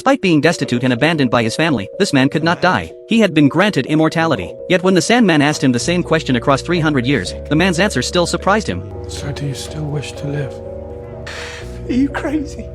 Despite being destitute and abandoned by his family, this man could not die. He had been granted immortality. Yet when the Sandman asked him the same question across 300 years, the man's answer still surprised him. So do you still wish to live? Are you crazy?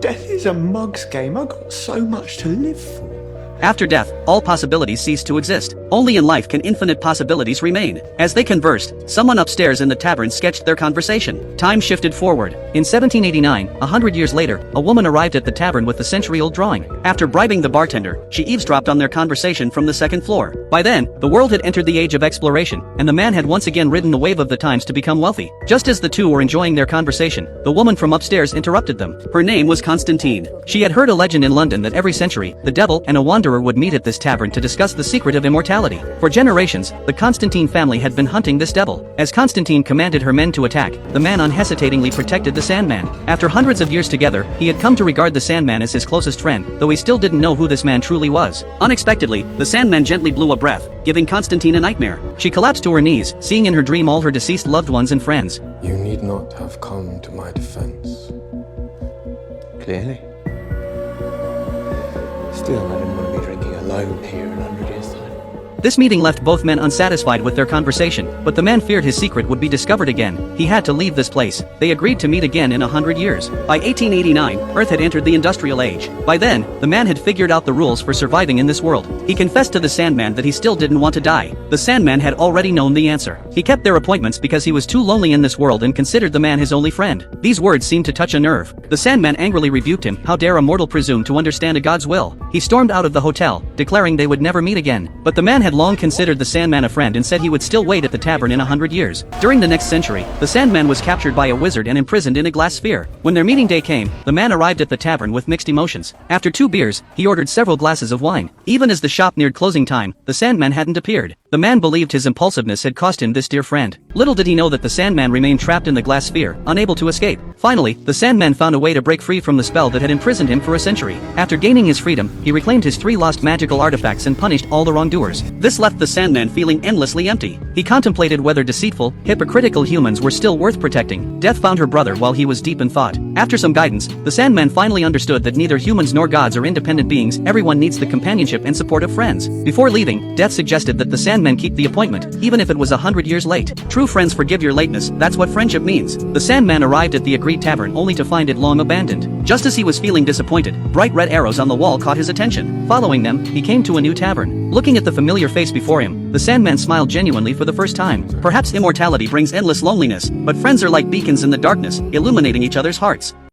Death is a mug's game. I've got so much to live for. After death, all possibilities cease to exist. Only in life can infinite possibilities remain. As they conversed, someone upstairs in the tavern sketched their conversation. Time shifted forward. In 1789, 100 years later, a woman arrived at the tavern with the century-old drawing. After bribing the bartender, she eavesdropped on their conversation from the second floor. By then, the world had entered the age of exploration, and the man had once again ridden the wave of the times to become wealthy. Just as the two were enjoying their conversation, the woman from upstairs interrupted them. Her name was Constantine. She had heard a legend in London that every century, the devil and a wanderer would meet at this tavern to discuss the secret of immortality. For generations, the Constantine family had been hunting this devil. As Constantine commanded her men to attack, the man unhesitatingly protected the Sandman. After hundreds of years together, he had come to regard the Sandman as his closest friend, though he still didn't know who this man truly was. Unexpectedly, the Sandman gently blew a breath, giving Constantine a nightmare. She collapsed to her knees, seeing in her dream all her deceased loved ones and friends. You need not have come to my defense. Clearly. Still, I didn't want to be drinking alone here in 100 years' time. This meeting left both men unsatisfied with their conversation, but the man feared his secret would be discovered again. He had to leave this place. They agreed to meet again in 100 years. By 1889, Earth had entered the industrial age. By then, the man had figured out the rules for surviving in this world. He confessed to the Sandman that he still didn't want to die. The Sandman had already known the answer. He kept their appointments because he was too lonely in this world and considered the man his only friend. These words seemed to touch a nerve. The Sandman angrily rebuked him. How dare a mortal presume to understand a god's will? He stormed out of the hotel, declaring they would never meet again. But the man had long considered the Sandman a friend and said he would still wait at the tavern in 100 years. During the next century, the Sandman was captured by a wizard and imprisoned in a glass sphere. When their meeting day came, the man arrived at the tavern with mixed emotions. After 2 beers, he ordered several glasses of wine. Even as the shop neared closing time, the Sandman hadn't appeared. The man believed his impulsiveness had cost him this dear friend. Little did he know that the Sandman remained trapped in the glass sphere, unable to escape. Finally, the Sandman found a way to break free from the spell that had imprisoned him for a century. After gaining his freedom, he reclaimed his 3 lost magical artifacts and punished all the wrongdoers. This left the Sandman feeling endlessly empty. He contemplated whether deceitful, hypocritical humans were still worth protecting. Death found her brother while he was deep in thought. After some guidance, the Sandman finally understood that neither humans nor gods are independent beings. Everyone needs the companionship and support of friends. Before leaving, Death suggested that the Sandman keep the appointment, even if it was 100 years late. True friends forgive your lateness, that's what friendship means. The Sandman arrived at the agreed tavern only to find it long abandoned. Just as he was feeling disappointed, bright red arrows on the wall caught his attention. Following them, he came to a new tavern. Looking at the familiar face before him, the Sandman smiled genuinely for the first time. Perhaps immortality brings endless loneliness, but friends are like beacons in the darkness, illuminating each other's hearts.